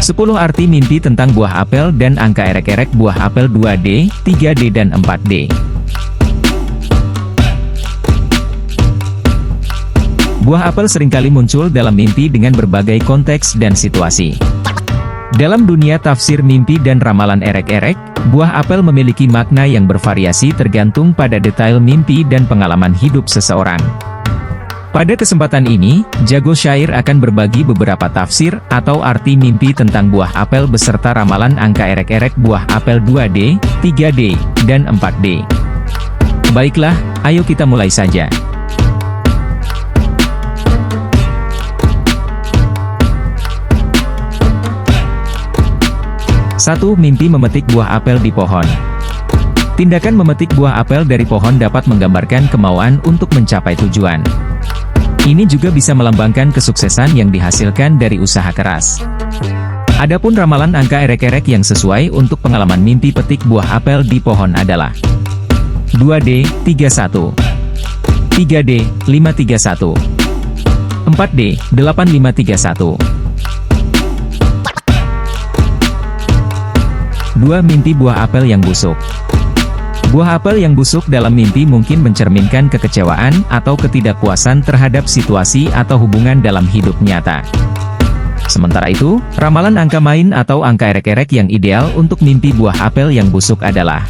10 arti mimpi tentang buah apel dan angka erek-erek buah apel 2D, 3D dan 4D. Buah apel seringkali muncul dalam mimpi dengan berbagai konteks dan situasi. Dalam dunia tafsir mimpi dan ramalan erek-erek, buah apel memiliki makna yang bervariasi tergantung pada detail mimpi dan pengalaman hidup seseorang. Pada kesempatan ini, Jago Syair akan berbagi beberapa tafsir atau arti mimpi tentang buah apel beserta ramalan angka erek-erek buah apel 2D, 3D, dan 4D. Baiklah, ayo kita mulai saja. 1. Mimpi memetik buah apel di pohon. Tindakan memetik buah apel dari pohon dapat menggambarkan kemauan untuk mencapai tujuan. Ini juga bisa melambangkan kesuksesan yang dihasilkan dari usaha keras. Adapun ramalan angka erek-erek yang sesuai untuk pengalaman mimpi petik buah apel di pohon adalah 2D, 31, 3D, 531, 4D, 8531. 2. Mimpi buah apel yang busuk. Buah apel yang busuk dalam mimpi mungkin mencerminkan kekecewaan atau ketidakpuasan terhadap situasi atau hubungan dalam hidup nyata. Sementara itu, ramalan angka main atau angka erek-erek yang ideal untuk mimpi buah apel yang busuk adalah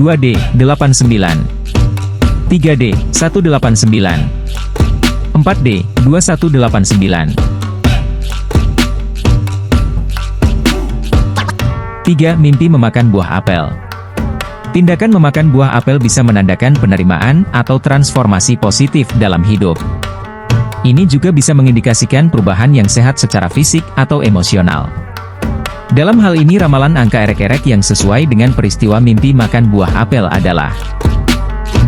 2D, 89, 3D, 189, 4D, 2189. 3. Mimpi memakan buah apel. Tindakan memakan buah apel bisa menandakan penerimaan atau transformasi positif dalam hidup. Ini juga bisa mengindikasikan perubahan yang sehat secara fisik atau emosional. Dalam hal ini ramalan angka erek-erek yang sesuai dengan peristiwa mimpi makan buah apel adalah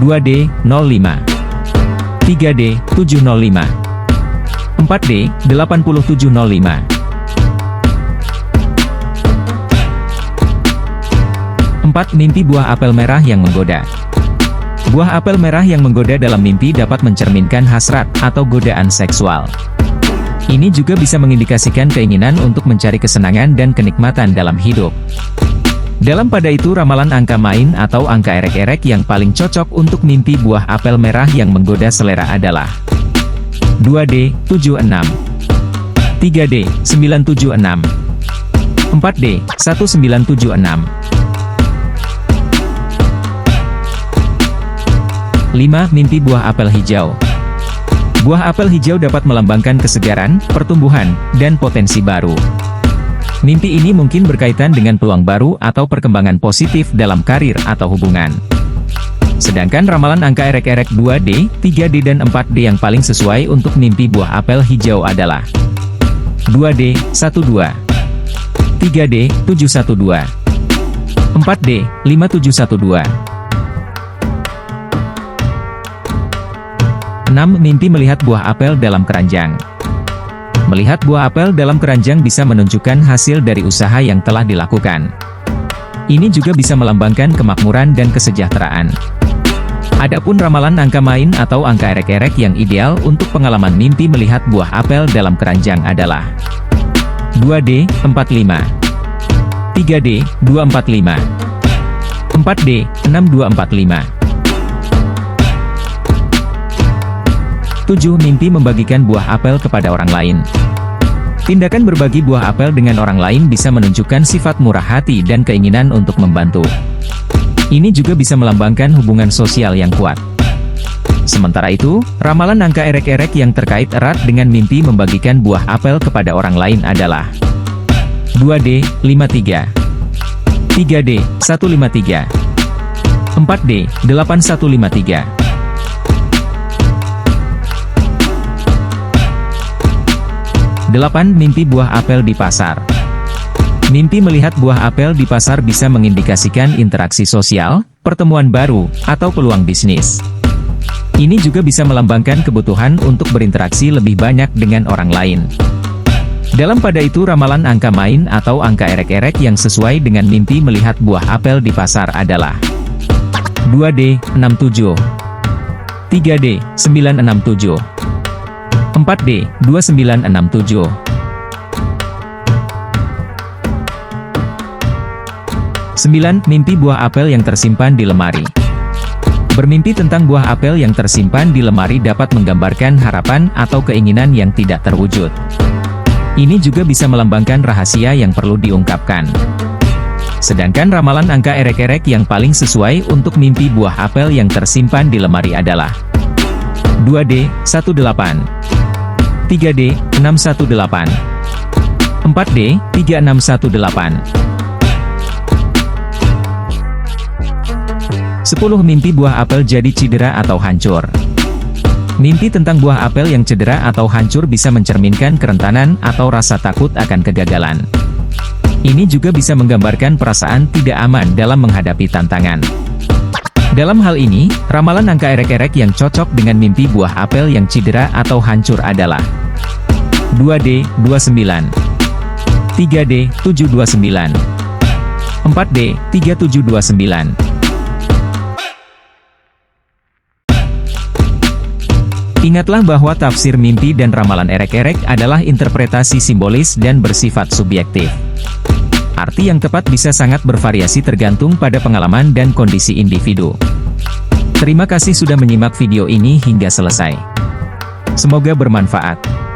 2D, 05, 3D, 705, 4D, 8705. 4. Mimpi buah apel merah yang menggoda. Buah apel merah yang menggoda dalam mimpi dapat mencerminkan hasrat atau godaan seksual. Ini juga bisa mengindikasikan keinginan untuk mencari kesenangan dan kenikmatan dalam hidup. Dalam pada itu ramalan angka main atau angka erek-erek yang paling cocok untuk mimpi buah apel merah yang menggoda selera adalah 2D, 76, 3D, 976, 4D, 1976. 5. Mimpi buah apel hijau. Buah apel hijau dapat melambangkan kesegaran, pertumbuhan, dan potensi baru. Mimpi ini mungkin berkaitan dengan peluang baru atau perkembangan positif dalam karir atau hubungan. Sedangkan ramalan angka erek-erek 2D, 3D dan 4D yang paling sesuai untuk mimpi buah apel hijau adalah 2D, 12, 3D, 712, 4D, 5712. 6. Mimpi melihat buah apel dalam keranjang. Melihat buah apel dalam keranjang bisa menunjukkan hasil dari usaha yang telah dilakukan. Ini juga bisa melambangkan kemakmuran dan kesejahteraan. Adapun ramalan angka main atau angka erek-erek yang ideal untuk pengalaman mimpi melihat buah apel dalam keranjang adalah 2D, 45, 3D, 245, 4D, 6245. 7. Mimpi membagikan buah apel kepada orang lain. Tindakan berbagi buah apel dengan orang lain bisa menunjukkan sifat murah hati dan keinginan untuk membantu. Ini juga bisa melambangkan hubungan sosial yang kuat. Sementara itu, ramalan angka erek-erek yang terkait erat dengan mimpi membagikan buah apel kepada orang lain adalah 2D, 53, 3D, 153, 4D, 8153. 8. Mimpi buah apel di pasar. Mimpi melihat buah apel di pasar bisa mengindikasikan interaksi sosial, pertemuan baru, atau peluang bisnis. Ini juga bisa melambangkan kebutuhan untuk berinteraksi lebih banyak dengan orang lain. Dalam pada itu ramalan angka main atau angka erek-erek yang sesuai dengan mimpi melihat buah apel di pasar adalah 2D, 67, 3D, 967, 4D, 2967. 9. Mimpi buah apel yang tersimpan di lemari. Bermimpi tentang buah apel yang tersimpan di lemari dapat menggambarkan harapan atau keinginan yang tidak terwujud. Ini juga bisa melambangkan rahasia yang perlu diungkapkan. Sedangkan ramalan angka erek-erek yang paling sesuai untuk mimpi buah apel yang tersimpan di lemari adalah 2D, 18, 3D, 618, 4D, 3618. 10. Mimpi buah apel jadi cedera atau hancur. Mimpi tentang buah apel yang cedera atau hancur bisa mencerminkan kerentanan atau rasa takut akan kegagalan. Ini juga bisa menggambarkan perasaan tidak aman dalam menghadapi tantangan. Dalam hal ini, ramalan angka erek-erek yang cocok dengan mimpi buah apel yang cedera atau hancur adalah 2D, 29, 3D, 729, 4D, 3729. Ingatlah bahwa tafsir mimpi dan ramalan erek-erek adalah interpretasi simbolis dan bersifat subjektif. Arti yang tepat bisa sangat bervariasi tergantung pada pengalaman dan kondisi individu. Terima kasih sudah menyimak video ini hingga selesai. Semoga bermanfaat.